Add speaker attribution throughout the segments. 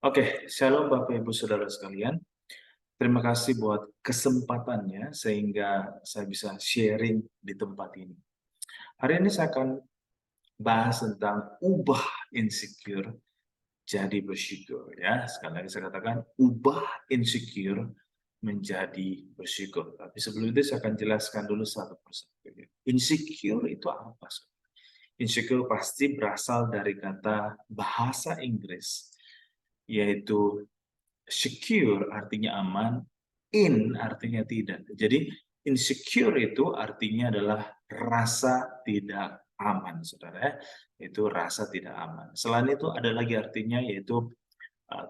Speaker 1: Oke, Shalom Bapak Ibu Saudara sekalian. Terima kasih buat kesempatannya sehingga saya bisa sharing di tempat ini. Hari ini saya akan bahas tentang ubah insecure jadi bersyukur ya. Sekali lagi saya katakan ubah insecure menjadi bersyukur. Tapi sebelum itu saya akan jelaskan dulu satu persatu. Insecure itu apa? Insecure pasti berasal dari kata bahasa Inggris yaitu secure artinya aman, in artinya tidak. Jadi insecure itu artinya adalah rasa tidak aman, saudara ya. Itu rasa tidak aman. Selain itu ada lagi artinya yaitu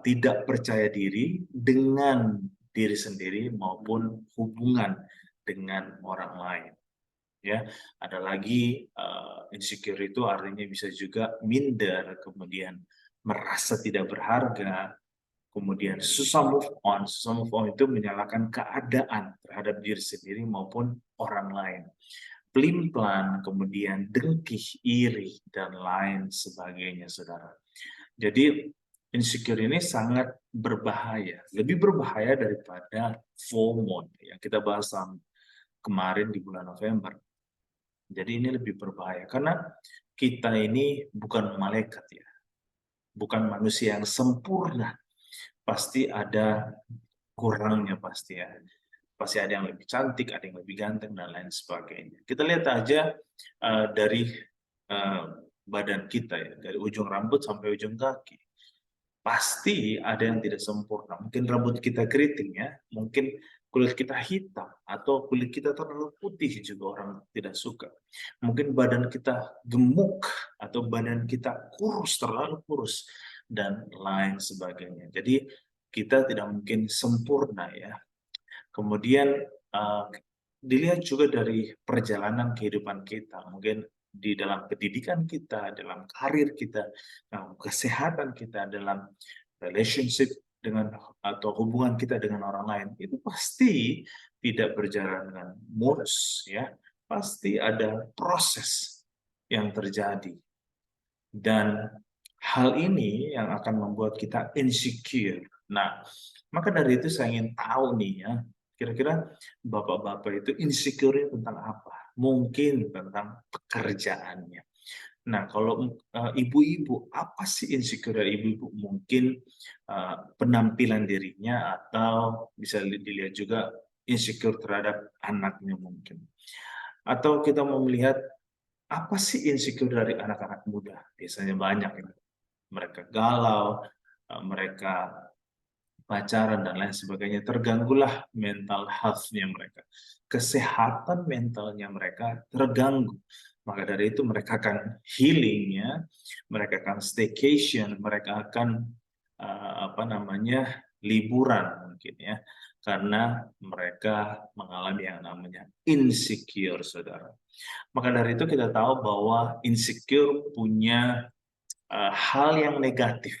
Speaker 1: tidak percaya diri dengan diri sendiri maupun hubungan dengan orang lain. Ya, ada lagi insecure itu artinya bisa juga minder, kemudian merasa tidak berharga, kemudian susah move on. Susah move on itu menyalahkan keadaan terhadap diri sendiri maupun orang lain. Pelin-pelan, kemudian dengki, iri, dan lain sebagainya, saudara. Jadi, insecure ini sangat berbahaya. Lebih berbahaya daripada FOMO yang kita bahas kemarin di bulan November. Jadi ini lebih berbahaya karena kita ini bukan malaikat ya, bukan manusia yang sempurna. Pasti ada kurangnya pasti ya. Pasti ada yang lebih cantik, ada yang lebih ganteng, dan lain sebagainya. Kita lihat aja dari badan kita ya, dari ujung rambut sampai ujung kaki. Pasti ada yang tidak sempurna. Mungkin rambut kita keriting ya, mungkin kulit kita hitam, atau kulit kita terlalu putih juga orang tidak suka. Mungkin badan kita gemuk, atau badan kita kurus, terlalu kurus, dan lain sebagainya. Jadi kita tidak mungkin sempurna ya. Kemudian dilihat juga dari perjalanan kehidupan kita, mungkin di dalam pendidikan kita, dalam karir kita, dalam kesehatan kita, dalam relationship dengan atau hubungan kita dengan orang lain, itu pasti tidak berjalan dengan mulus ya. Pasti ada proses yang terjadi. Dan hal ini yang akan membuat kita insecure. Nah, maka dari itu saya ingin tahu nih ya, kira-kira bapak-bapak itu insecure tentang apa? Mungkin tentang pekerjaannya. Nah, kalau ibu-ibu, apa sih insecure dari ibu-ibu? Mungkin penampilan dirinya, atau bisa dilihat juga insecure terhadap anaknya mungkin. Atau kita mau melihat apa sih insecure dari anak-anak muda? Biasanya banyak ya. Mereka galau, mereka pacaran dan lain sebagainya, terganggulah mental health-nya mereka. Kesehatan mentalnya mereka terganggu. Maka dari itu mereka akan healing-nya, mereka akan staycation, mereka akan liburan mungkin ya. Karena mereka mengalami yang namanya insecure, saudara. Maka dari itu kita tahu bahwa insecure punya hal yang negatif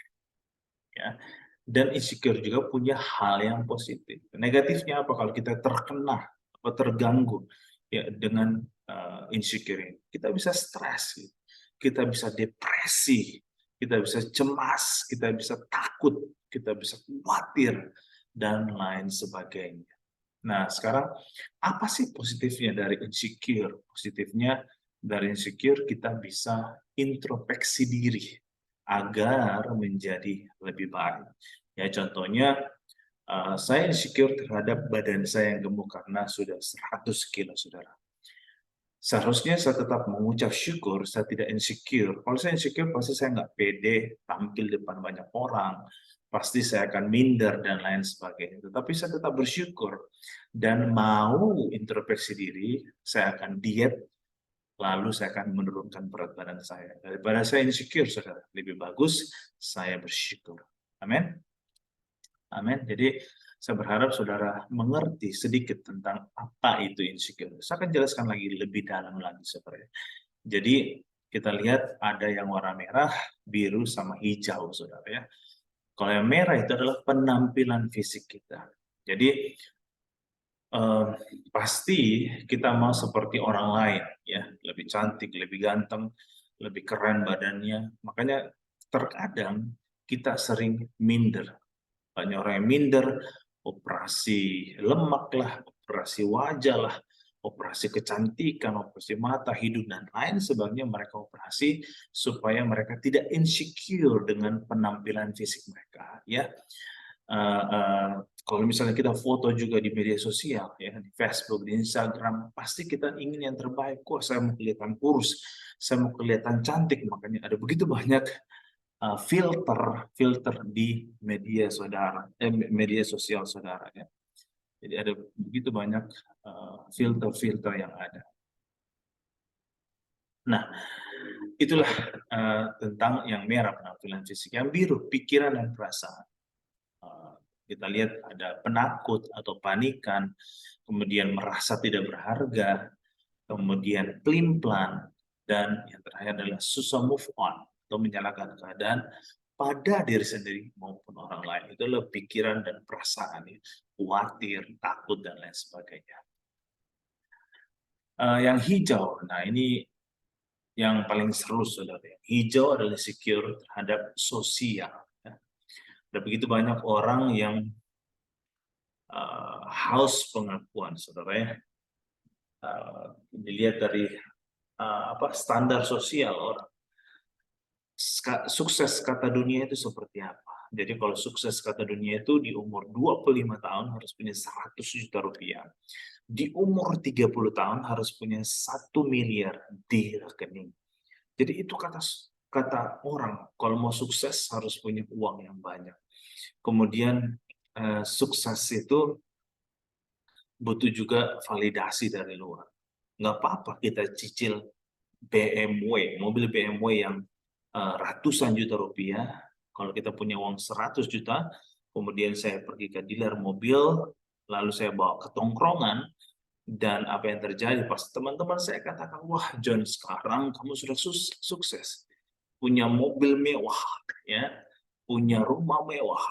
Speaker 1: ya, dan insecure juga punya hal yang positif. Negatifnya apa? Kalau kita terkena atau terganggu ya dengan insecure ini, kita bisa stres, kita bisa depresi, kita bisa cemas, kita bisa takut, kita bisa khawatir, dan lain sebagainya. Nah, sekarang apa sih positifnya dari insecure? Positifnya dari insecure kita bisa introspeksi diri agar menjadi lebih baik. Ya, contohnya saya insecure terhadap badan saya yang gemuk karena sudah 100 kilo, saudara. Seharusnya saya tetap mengucap syukur, saya tidak insecure. Kalau saya insecure, pasti saya nggak pede tampil depan banyak orang, pasti saya akan minder dan lain sebagainya. Tetapi saya tetap bersyukur dan mau introspeksi diri, saya akan diet, lalu saya akan menurunkan berat badan saya. Daripada saya insecure, saudara, lebih bagus saya bersyukur. Amin. Amin. Jadi saya berharap saudara mengerti sedikit tentang apa itu insecure. Saya akan jelaskan lagi lebih dalam lagi sebenarnya. Jadi kita lihat ada yang warna merah, biru, sama hijau, saudara ya. Kalau yang merah itu adalah penampilan fisik kita. Jadi pasti kita mau seperti orang lain ya, lebih cantik, lebih ganteng, lebih keren badannya. Makanya terkadang kita sering minder. Banyak orang yang minder, operasi lemak lah, operasi wajah lah, operasi kecantikan, operasi mata, hidung, dan lain sebagainya mereka operasi supaya mereka tidak insecure dengan penampilan fisik mereka. Ya, kalau misalnya kita foto juga di media sosial, ya di Facebook, di Instagram, pasti kita ingin yang terbaik. Kok saya mau kelihatan kurus, saya mau kelihatan cantik, makanya ada begitu banyak filter di media media sosial saudara, ya. Jadi ada begitu banyak filter-filter yang ada. Nah, itulah tentang yang merah penampilan fisik, yang biru pikiran dan perasaan. Kita lihat ada penakut atau panikan, kemudian merasa tidak berharga, kemudian pelin-pelan, dan yang terakhir adalah susah move on atau menyalahkan keadaan pada diri sendiri maupun orang lain. Itu adalah pikiran dan perasaan, ya. Khawatir, takut, dan lain sebagainya. Yang hijau, nah ini yang paling seru, saudara. Hijau adalah secure terhadap sosial. Ya. Ada begitu banyak orang yang haus pengakuan, saudara, ya. Dilihat dari standar sosial orang. Sukses kata dunia itu seperti apa? Jadi kalau sukses kata dunia itu di umur 25 tahun harus punya 100 juta rupiah. Di umur 30 tahun harus punya 1 miliar di rekening. Jadi itu kata orang, kalau mau sukses harus punya uang yang banyak. Kemudian sukses itu butuh juga validasi dari luar. Nggak apa-apa kita cicil BMW, mobil BMW yang ratusan juta rupiah. Kalau kita punya uang 100 juta, kemudian saya pergi ke dealer mobil, lalu saya bawa ke tongkrongan, dan apa yang terjadi pas teman-teman saya katakan, wah John, sekarang kamu sudah sukses, punya mobil mewah, ya, punya rumah mewah,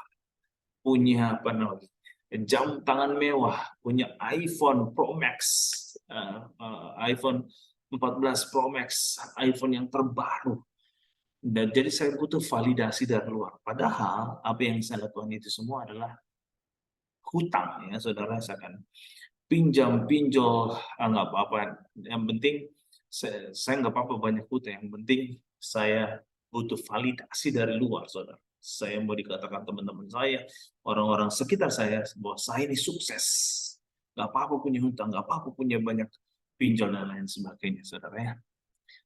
Speaker 1: punya apa namanya, jam tangan mewah, punya iPhone Pro Max, iPhone 14 Pro Max, iPhone yang terbaru. Dan jadi saya butuh validasi dari luar. Padahal apa yang saya lakukan itu semua adalah hutang, ya saudara. Saya akan pinjam pinjol, nggak apa-apa. Yang penting saya nggak apa-apa banyak hutang. Yang penting saya butuh validasi dari luar, saudara. Saya mau dikatakan teman-teman saya, orang-orang sekitar saya bahwa saya ini sukses. Nggak apa-apa punya hutang, nggak apa-apa punya banyak pinjol dan lain sebagainya, saudara, ya.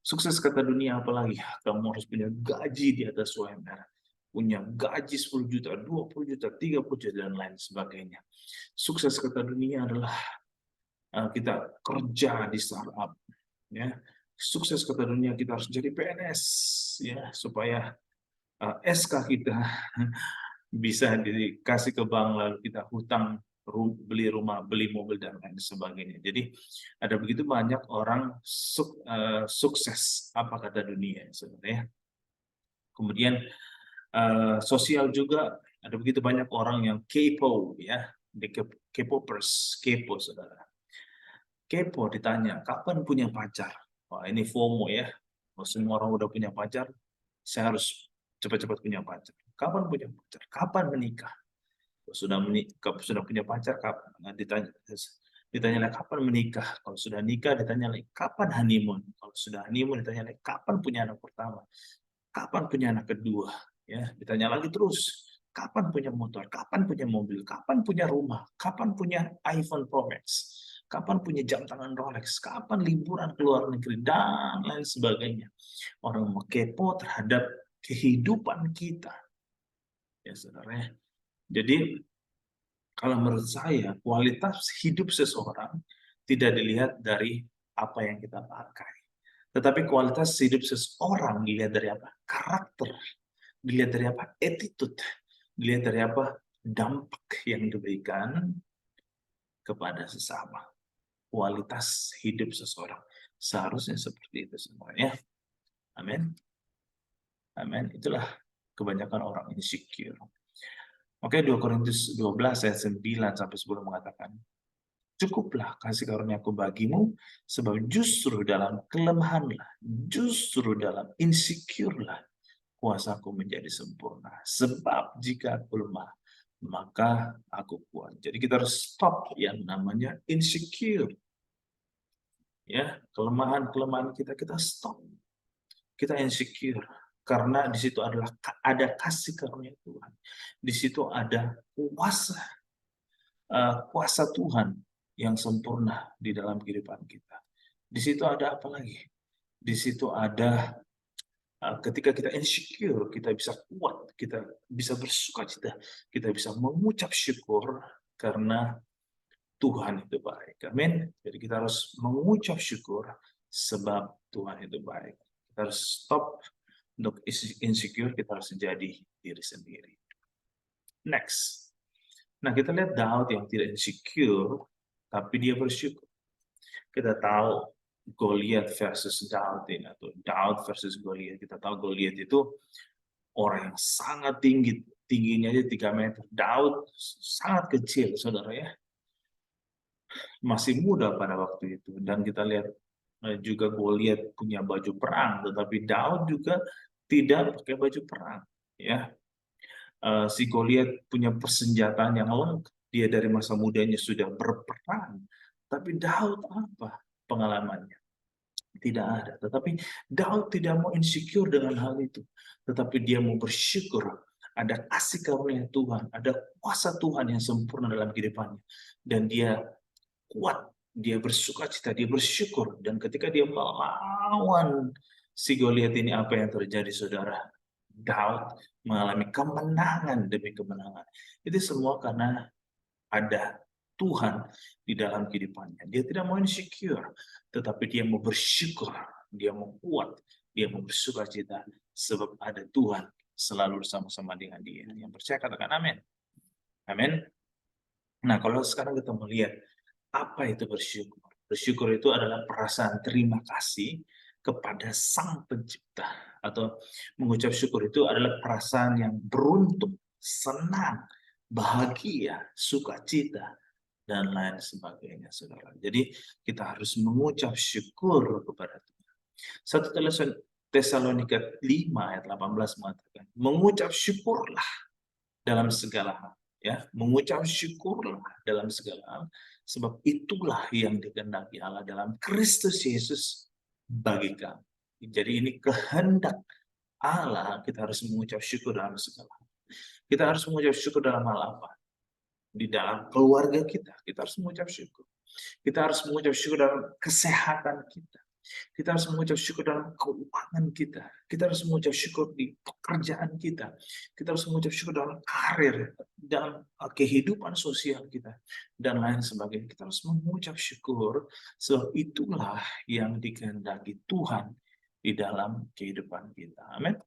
Speaker 1: Sukses kata dunia apalagi, kamu harus punya gaji di atas UMR, punya gaji 10 juta, 20 juta, 30 juta, dan lain sebagainya. Sukses kata dunia adalah kita kerja di startup, ya. Sukses kata dunia kita harus jadi PNS, ya, supaya SK kita bisa dikasih ke bank, lalu kita hutang, beli rumah, beli mobil, dan lain sebagainya. Jadi ada begitu banyak orang sukses apa kata dunia, sebenarnya. Kemudian sosial juga ada begitu banyak orang yang kepo, ya, K-popers, kepo, saudara. Kepo ditanya, kapan punya pacar? Wah, ini FOMO, ya. Kalau semua orang udah punya pacar, saya harus cepat-cepat punya pacar. Kapan punya pacar? Kapan menikah? Kalau sudah punya pacar, kapan? Nah, ditanya lagi kapan menikah. Kalau sudah nikah, ditanya lagi kapan honeymoon. Kalau sudah honeymoon, ditanya lagi kapan punya anak pertama. Kapan punya anak kedua. Ya, ditanya lagi terus. Kapan punya motor, kapan punya mobil, kapan punya rumah, kapan punya iPhone Pro Max, kapan punya jam tangan Rolex, kapan liburan ke luar negeri, dan lain sebagainya. Orang mau kepo terhadap kehidupan kita, ya saudara. Jadi kalau menurut saya kualitas hidup seseorang tidak dilihat dari apa yang kita pakai, tetapi kualitas hidup seseorang dilihat dari apa? Karakter, dilihat dari apa? Attitude, dilihat dari apa? Dampak yang diberikan kepada sesama. Kualitas hidup seseorang seharusnya seperti itu semuanya. Amin. Amin. Itulah kebanyakan orang insecure. Oke, 2 Korintus 12 ayat 9 sampai 10 mengatakan, cukuplah kasih karuniaku bagimu, sebab justru dalam kelemahanlah, justru dalam insecure lah, kuasaku menjadi sempurna. Sebab jika aku lemah, maka aku kuat. Jadi kita harus stop yang namanya insecure. Ya, kelemahan-kelemahan kita stop. Kita insecure karena di situ ada kasih karunia Tuhan. Di situ ada kuasa Tuhan yang sempurna di dalam kehidupan kita. Di situ ada apa lagi? Di situ ada ketika kita insecure, kita bisa kuat, kita bisa bersukacita, kita bisa mengucap syukur karena Tuhan itu baik. Amin. Jadi kita harus mengucap syukur sebab Tuhan itu baik. Kita harus stop untuk insecure, kita harus menjadi diri sendiri. Next. Nah, kita lihat Daud yang tidak insecure, tapi dia bersyukur. Kita tahu Goliat versus Daud ini, atau Daud versus Goliat. Kita tahu Goliat itu orang yang sangat tinggi, tingginya aja 3 meter. Daud sangat kecil, saudara ya. Masih muda pada waktu itu. Dan kita lihat juga Goliat punya baju perang, tetapi Daud juga tidak pakai baju perang. Ya, si Goliat punya persenjataan yang lengkap. Dia dari masa mudanya sudah berperang. Tapi Daud apa pengalamannya? Tidak ada. Tetapi Daud tidak mau insecure dengan hal itu. Tetapi dia mau bersyukur. Ada kasih karunia Tuhan. Ada kuasa Tuhan yang sempurna dalam kehidupannya. Dan dia kuat. Dia bersukacita. Dia bersyukur. Dan ketika dia melawan si Goliat ini, apa yang terjadi, saudara? Daud mengalami kemenangan demi kemenangan. Itu semua karena ada Tuhan di dalam kehidupannya. Dia tidak mau insecure, tetapi dia mau bersyukur, dia mau kuat, dia mau bersukacita, sebab ada Tuhan selalu bersama-sama dengan dia. Yang percaya katakan amin. Amin. Nah, kalau sekarang kita melihat apa itu bersyukur. Bersyukur itu adalah perasaan terima kasih kepada Sang Pencipta, atau mengucap syukur itu adalah perasaan yang beruntung, senang, bahagia, sukacita, dan lain sebagainya, saudara. Jadi kita harus mengucap syukur kepada Tuhan. 1 Tesalonika 5 ayat 18 mengatakan, mengucap syukurlah dalam segala hal. Ya, mengucap syukurlah dalam segala hal, sebab itulah yang dikehendaki Allah dalam Kristus Yesus bagi kami. Jadi ini kehendak Allah, kita harus mengucap syukur dalam segala hal. Kita harus mengucap syukur dalam hal apa? Di dalam keluarga kita harus mengucap syukur. Kita harus mengucap syukur dalam kesehatan kita. Kita harus mengucap syukur dalam keuangan kita. Kita harus mengucap syukur di pekerjaan kita. Kita harus mengucap syukur dalam karir, dalam kehidupan sosial kita, dan lain sebagainya. Kita harus mengucap syukur, sebab itulah yang dikehendaki Tuhan di dalam kehidupan kita. Amin.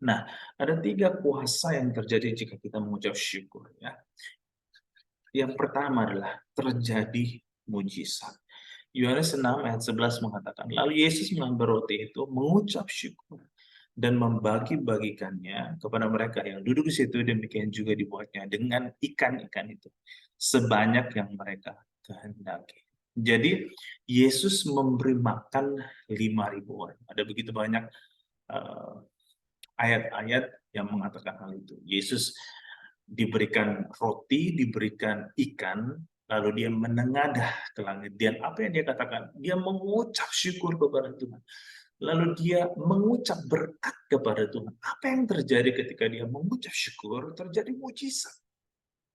Speaker 1: Nah, ada 3 kuasa yang terjadi jika kita mengucap syukur. Ya. Yang pertama adalah terjadi mujizat. Yohanes 6 ayat 11 mengatakan, lalu Yesus mengambil roti itu, mengucap syukur, dan membagi-bagikannya kepada mereka yang duduk di situ, demikian juga dibuatnya dengan ikan-ikan itu, sebanyak yang mereka kehendaki. Jadi, Yesus memberi makan 5.000 orang. Ada begitu banyak ayat-ayat yang mengatakan hal itu. Yesus diberikan roti, diberikan ikan, lalu dia menengadah ke langit. Dan apa yang dia katakan? Dia mengucap syukur kepada Tuhan. Lalu dia mengucap berkat kepada Tuhan. Apa yang terjadi ketika dia mengucap syukur? Terjadi mujizat.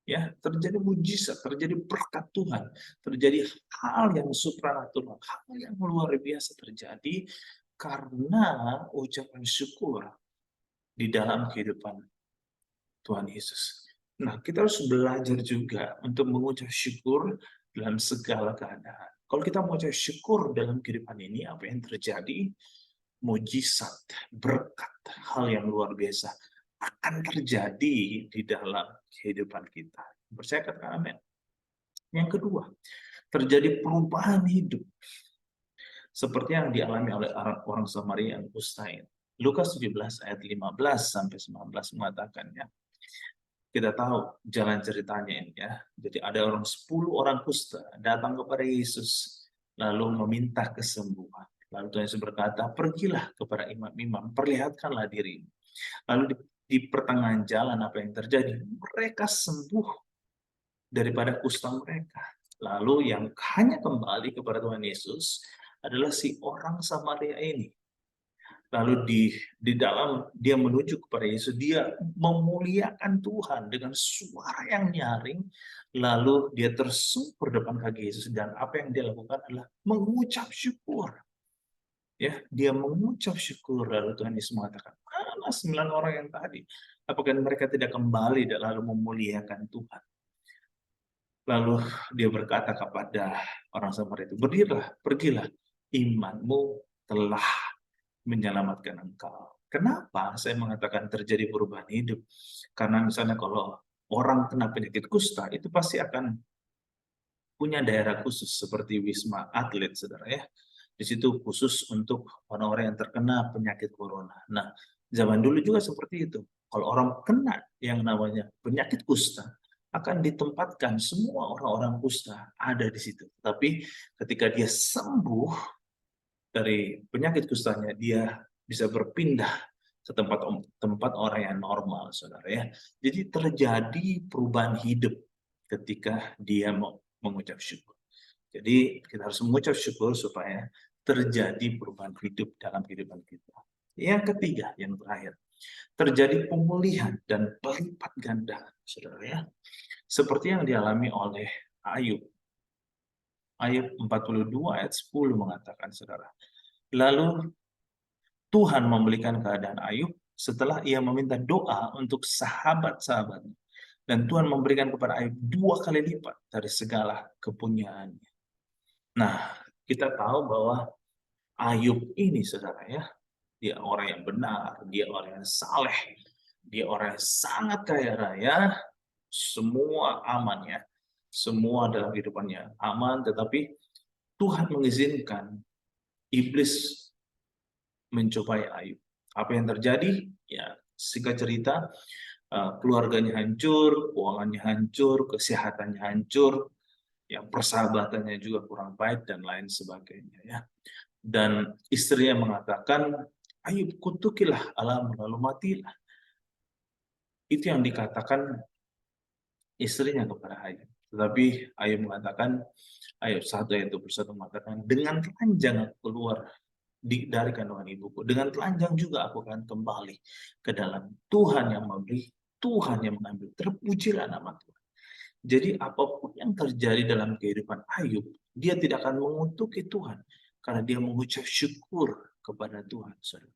Speaker 1: Ya, terjadi mujizat, terjadi berkat Tuhan, terjadi hal yang supranatural, hal yang luar biasa terjadi karena ucapan syukur di dalam kehidupan Tuhan Yesus. Nah, kita harus belajar juga untuk mengucap syukur dalam segala keadaan. Kalau kita mengucap syukur dalam kehidupan ini, apa yang terjadi? Mujizat, berkat, hal yang luar biasa akan terjadi di dalam kehidupan kita. Percaya katakan amin. Yang kedua, terjadi perubahan hidup. Seperti yang dialami oleh orang Samaria yang kusta ini. Lukas 17 ayat 15 sampai 19 mengatakannya. Kita tahu jalan ceritanya ini ya. Jadi ada 10 orang kusta datang kepada Yesus lalu meminta kesembuhan. Lalu Tuhan Yesus berkata, pergilah kepada imam-imam, perlihatkanlah diri. Lalu di pertengahan jalan apa yang terjadi? Mereka sembuh daripada kusta mereka. Lalu yang hanya kembali kepada Tuhan Yesus adalah si orang Samaria ini. Lalu di dalam dia menuju kepada Yesus, dia memuliakan Tuhan dengan suara yang nyaring, lalu dia tersungkur depan kaki Yesus, dan apa yang dia lakukan adalah mengucap syukur. Ya, dia mengucap syukur, lalu Tuhan Yesus mengatakan, mana 9 orang yang tadi? Apakah mereka tidak kembali dan lalu memuliakan Tuhan? Lalu dia berkata kepada orang Samaria itu, berdirilah, pergilah, imanmu telah menyelamatkan engkau. Kenapa saya mengatakan terjadi perubahan hidup? Karena misalnya kalau orang kena penyakit kusta, itu pasti akan punya daerah khusus seperti Wisma Atlet, saudara ya. Di situ khusus untuk orang-orang yang terkena penyakit corona. Nah, zaman dulu juga seperti itu. Kalau orang kena yang namanya penyakit kusta, akan ditempatkan semua orang-orang kusta ada di situ. Tapi ketika dia sembuh dari penyakit kustanya, dia bisa berpindah ke tempat orang yang normal, saudara ya. Jadi terjadi perubahan hidup ketika dia mau mengucap syukur. Jadi kita harus mengucap syukur supaya terjadi perubahan hidup dalam kehidupan kita. Yang ketiga, yang terakhir, terjadi pemulihan dan berlipat ganda, saudara ya. Seperti yang dialami oleh Ayub. Ayub 42 ayat 10 mengatakan, saudara. Lalu Tuhan memulihkan keadaan Ayub setelah ia meminta doa untuk sahabat-sahabatnya. Dan Tuhan memberikan kepada Ayub 2 kali lipat dari segala kepunyaannya. Nah, kita tahu bahwa Ayub ini, saudara ya, dia orang yang benar, dia orang yang saleh, dia orang yang sangat kaya raya, semua aman ya, semua dalam kehidupannya aman, tetapi Tuhan mengizinkan iblis mencobai Ayub. Apa yang terjadi? Ya, singkat cerita, keluarganya hancur, keuangannya hancur, kesehatannya hancur, ya persahabatannya juga kurang baik dan lain sebagainya ya. Dan istrinya mengatakan, Ayub kutukilah Allah lalu matilah. Itu yang dikatakan istrinya kepada Ayub. Tetapi Ayub mengatakan, Ayub 1 ayat 21 mengatakan, dengan telanjang aku keluar dari kandungan ibuku. Dengan telanjang juga aku akan kembali ke dalam. Tuhan yang memberi, Tuhan yang mengambil. Terpujilah nama Tuhan. Jadi apapun yang terjadi dalam kehidupan Ayub, dia tidak akan mengutuki Tuhan. Karena dia mengucap syukur kepada Tuhan. Saudara.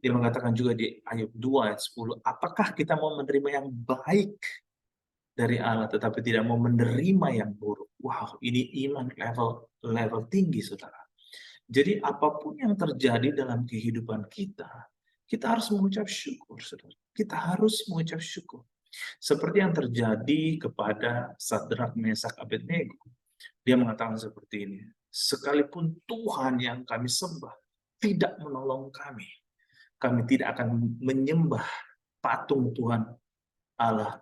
Speaker 1: Dia mengatakan juga di Ayub 2 ayat 10, apakah kita mau menerima yang baik dari Allah tetapi tidak mau menerima yang buruk? Wow, ini iman level tinggi, saudara. Jadi apapun yang terjadi dalam kehidupan kita, kita harus mengucap syukur, saudara. Kita harus mengucap syukur. Seperti yang terjadi kepada Sadrak, Mesak, Abednego. Dia mengatakan seperti ini, sekalipun Tuhan yang kami sembah tidak menolong kami tidak akan menyembah patung Tuhan Allah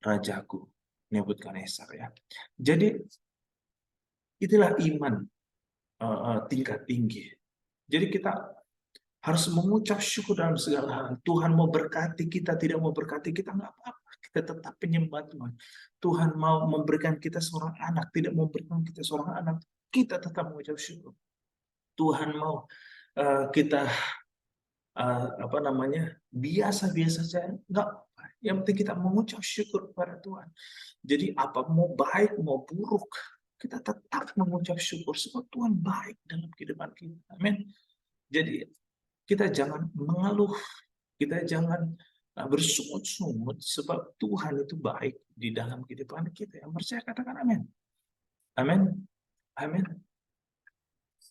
Speaker 1: Rajaku, Nebukadnezar ya. Jadi itulah iman tingkat tinggi. Jadi kita harus mengucap syukur dalam segala hal. Tuhan mau berkati kita, tidak mau berkati kita, nggak apa-apa. Kita tetap penyembah Tuhan. Tuhan mau memberikan kita seorang anak, tidak mau memberikan kita seorang anak, kita tetap mengucap syukur. Tuhan mau kita biasa-biasa saja, nggak apa. Yang penting kita mengucap syukur kepada Tuhan. Jadi apa mau baik mau buruk, kita tetap mengucap syukur sebab Tuhan baik dalam kehidupan kita. Amin. Jadi kita jangan mengeluh, kita jangan bersungut-sungut sebab Tuhan itu baik di dalam kehidupan kita. Yang percaya katakan amin. Amin. Amin.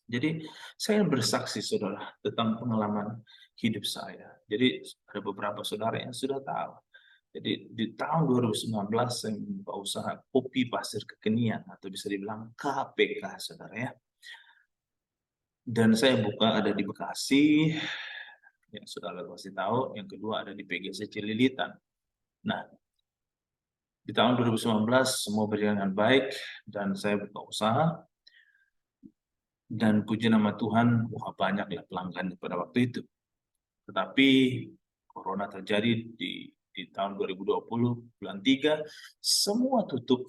Speaker 1: Jadi saya bersaksi, saudara, tentang pengalaman hidup saya. Jadi ada beberapa saudara yang sudah tahu. Jadi di tahun 2019 saya membuka usaha kopi pasir kekinian atau bisa dibilang KPK, saudara ya. Dan saya buka ada di Bekasi, yang saudara pasti tahu. Yang kedua ada di PGC Cililitan. Nah, di tahun 2019 semua berjalan dengan baik dan saya buka usaha. dan puji nama Tuhan, wah banyaklah pelanggan pada waktu itu. Tetapi corona terjadi di tahun 2020, bulan 3, semua tutup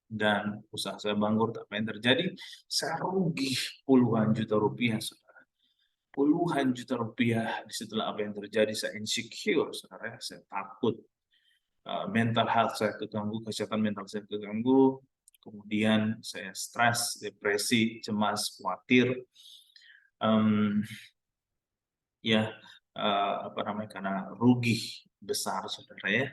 Speaker 1: dan usaha saya bangkrut. Apa yang terjadi? Saya rugi puluhan juta rupiah, saudara. Puluhan juta rupiah. Disitulah apa yang terjadi, saya insecure, saudara. Saya takut, mental health saya terganggu, kesehatan mental saya terganggu, kemudian saya stres, depresi, cemas, khawatir, ya apa namanya, karena rugi besar, saudara ya.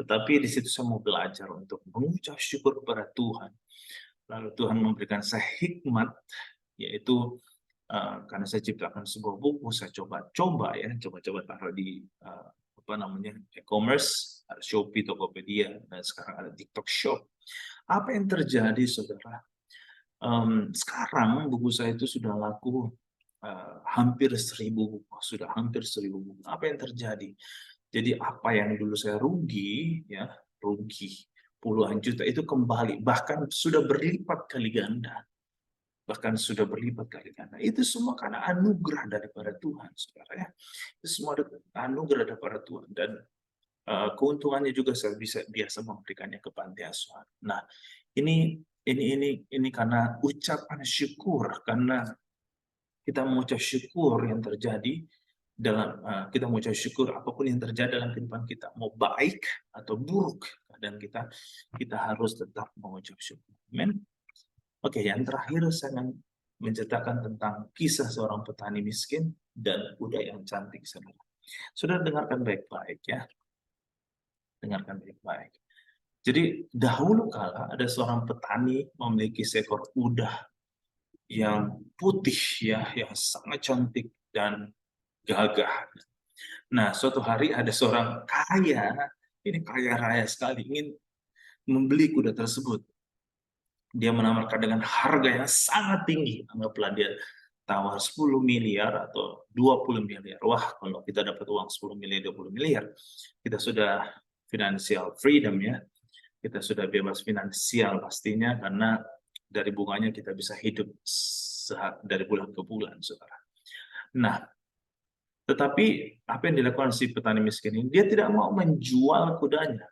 Speaker 1: Tetapi di situ saya mau belajar untuk mengucap syukur kepada Tuhan. Lalu Tuhan memberikan saya hikmat, yaitu karena saya ciptakan sebuah buku, saya coba-coba taruh di apa namanya, e-commerce, ada Shopee, Tokopedia, dan sekarang ada TikTok Shop. Apa yang terjadi, saudara? Sekarang buku saya itu sudah laku hampir 1.000 buku, sudah hampir 1.000 buku. Apa yang terjadi? Jadi apa yang dulu saya rugi, ya rugi puluhan juta itu kembali, bahkan sudah berlipat kali ganda. Bahkan sudah berlipat kali ganda. Itu semua karena anugerah daripada Tuhan, saudara ya. Itu semua anugerah daripada Tuhan, dan keuntungannya juga saya biasa memberikannya ke panti asuhan. Nah, ini karena ucapan syukur, karena kita mengucap syukur yang terjadi dalam kita mengucap syukur apapun yang terjadi dalam kehidupan kita, mau baik atau buruk, dan kita harus tetap mengucap syukur. Amin. Oke, yang terakhir saya akan menceritakan tentang kisah seorang petani miskin dan kuda yang cantik, saudara. Saudara dengarkan baik-baik ya. Dengarkan baik-baik. Jadi dahulu kala ada seorang petani memiliki seekor kuda yang putih ya, yang sangat cantik dan gagah. Nah, suatu hari ada seorang kaya, ini kaya raya sekali, ingin membeli kuda tersebut. Dia menawarkan dengan harga yang sangat tinggi. Anggaplah dia tawar 10 miliar atau 20 miliar. Wah, kalau kita dapat uang 10 miliar, 20 miliar, kita sudah financial freedom ya. Kita sudah bebas finansial pastinya, karena dari bunganya kita bisa hidup dari bulan ke bulan, saudara. Nah, tetapi apa yang dilakukan si petani miskin ini, dia tidak mau menjual kudanya.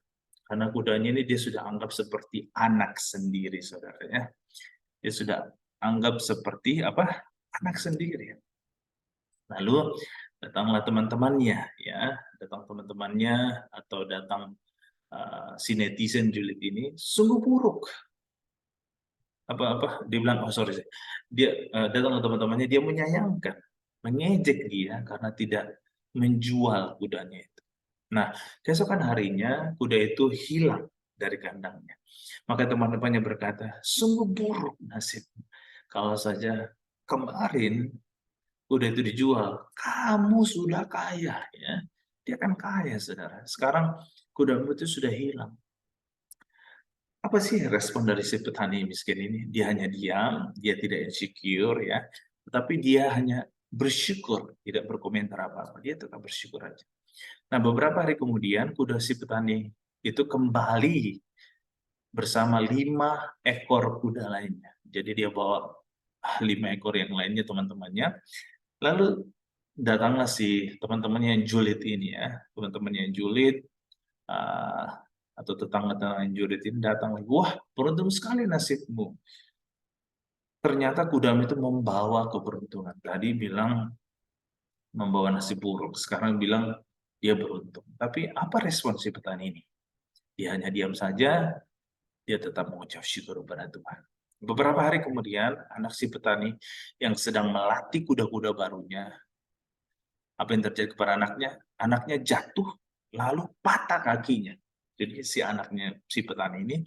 Speaker 1: Karena kudanya ini dia sudah anggap seperti anak sendiri, saudara ya. Dia sudah anggap seperti apa? Anak sendiri. Lalu datanglah teman-temannya, ya, datang teman-temannya atau datang si netizen julid ini, sungguh buruk. Apa dia bilang, oh sorry, dia datang ke teman-temannya, dia menyayangkan, mengejek dia karena tidak menjual kudanya itu. Nah, keesokan harinya kuda itu hilang dari kandangnya. Maka teman-temannya berkata, sungguh buruk nasib. Kalau saja kemarin kuda itu dijual, kamu sudah kaya ya. Dia kan kaya, saudara. Sekarang kudamu itu sudah hilang. Apa sih respon dari si petani miskin ini? Dia hanya diam, dia tidak insecure ya, tetapi dia hanya bersyukur, tidak berkomentar apa-apa. Dia tetap bersyukur aja. Nah, beberapa hari kemudian kuda si petani itu kembali bersama 5 ekor kuda lainnya. Jadi dia bawa 5 ekor yang lainnya, teman-temannya. Lalu datanglah si teman-temannya yang julid ini ya, teman-temannya yang julid, atau tetangga-tetangga yang julid ini datang lagi. Wah, beruntung sekali nasibmu. Ternyata kudamu itu membawa keberuntungan. Tadi bilang membawa nasib buruk, sekarang bilang dia beruntung. Tapi apa respon si petani ini? Dia hanya diam saja, dia tetap mengucap syukur kepada Tuhan. Beberapa hari kemudian, anak si petani yang sedang melatih kuda-kuda barunya, apa yang terjadi kepada anaknya? Anaknya jatuh, lalu patah kakinya. Jadi si anaknya, si petani ini,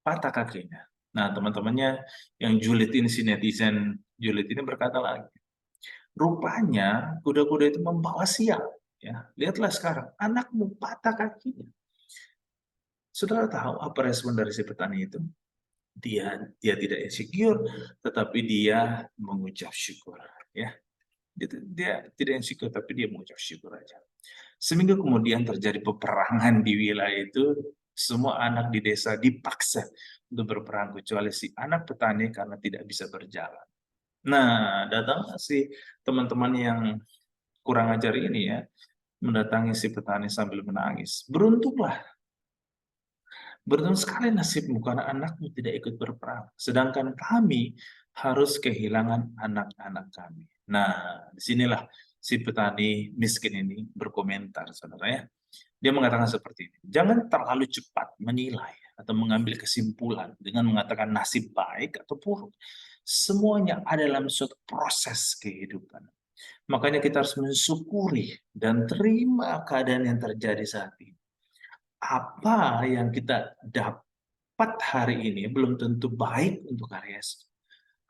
Speaker 1: patah kakinya. Nah, teman-temannya yang julid ini, si netizen julid ini berkata lagi, rupanya kuda-kuda itu membawa sial. Ya, lihatlah sekarang, anakmu patah kakinya. Saudara tahu apa respon dari si petani itu? Dia tidak insecure, tetapi dia mengucap syukur. Ya, dia tidak insecure, tapi dia mengucap syukur aja. Seminggu kemudian terjadi peperangan di wilayah itu. Semua anak di desa dipaksa untuk berperang kecuali si anak petani karena tidak bisa berjalan. Nah, datang si teman-teman yang kurang ajar ini ya, mendatangi si petani sambil menangis. Beruntung sekali nasibmu karena anakmu tidak ikut berperang. Sedangkan kami harus kehilangan anak-anak kami. Nah, disinilah si petani miskin ini berkomentar, saudara ya. Dia mengatakan seperti ini, jangan terlalu cepat menilai atau mengambil kesimpulan dengan mengatakan nasib baik atau buruk. Semuanya ada dalam suatu proses kehidupan. Makanya kita harus mensyukuri dan terima keadaan yang terjadi saat ini. Apa yang kita dapat hari ini belum tentu baik untuk hari esok.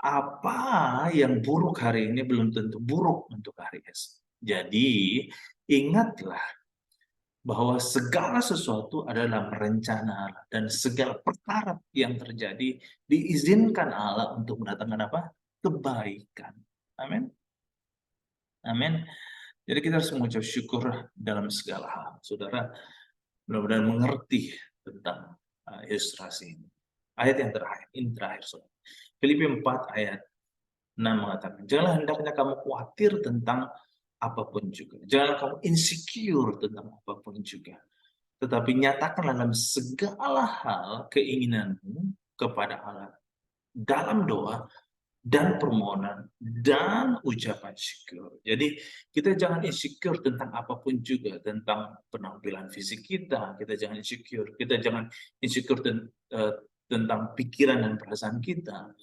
Speaker 1: Apa yang buruk hari ini belum tentu buruk untuk hari esok. Jadi, ingatlah bahwa segala sesuatu adalah rencana Allah dan segala perkara yang terjadi diizinkan Allah untuk mendatangkan apa? Kebaikan. Amin. Amin. Jadi kita harus mengucap syukur dalam segala hal. Saudara, mudah-mudahan mengerti tentang ilustrasi ini. Ayat yang terakhir, ini terakhir. Saudara. Filipi 4 ayat 6 mengatakan, janganlah hendaknya kamu khawatir tentang apapun juga. Jangan kamu insecure tentang apapun juga. Tetapi nyatakanlah dalam segala hal keinginanmu kepada Allah dalam doa dan permohonan dan ucapan syukur. Jadi kita jangan insecure tentang apapun juga, tentang penampilan fisik kita jangan insecure, kita jangan insecure tentang pikiran dan perasaan kita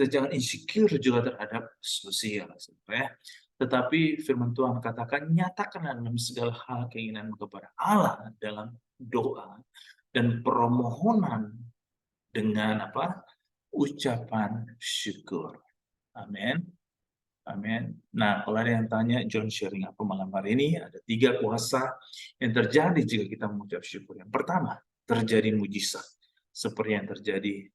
Speaker 1: jangan insecure juga terhadap sosial, ya. Tetapi firman Tuhan katakan, nyatakanlah dalam segala hal keinginan kepada Allah dalam doa dan permohonan dengan apa? Ucapan syukur. Amin. Amin. Nah, kalau ada yang tanya, John sharing apa malam hari ini? Ada 3 kuasa yang terjadi jika kita mengucap syukur. Yang pertama, terjadi mujizat. Seperti yang terjadi,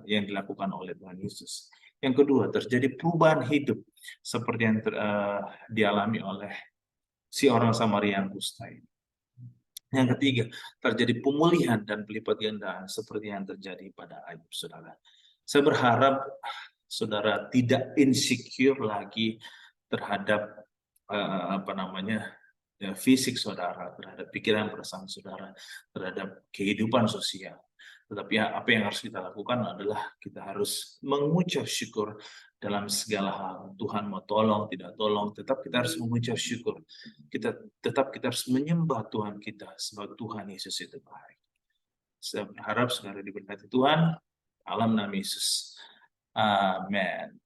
Speaker 1: yang dilakukan oleh Tuhan Yesus. Yang kedua, terjadi perubahan hidup. Seperti yang dialami oleh si orang Samaria yang kusta ini. Yang ketiga, terjadi pemulihan dan pelipat gandaan seperti yang terjadi pada Ayub, saudara. Saya berharap saudara tidak insecure lagi terhadap fisik saudara, terhadap pikiran perasaan saudara, terhadap kehidupan sosial. Tetapi apa yang harus kita lakukan adalah kita harus mengucap syukur dalam segala hal. Tuhan mau tolong, tidak tolong, tetap kita harus mengucap syukur. Kita harus menyembah Tuhan kita sebab Tuhan Yesus itu baik. Saya berharap saudara diberkati Tuhan. Dalam nama Yesus. Amin.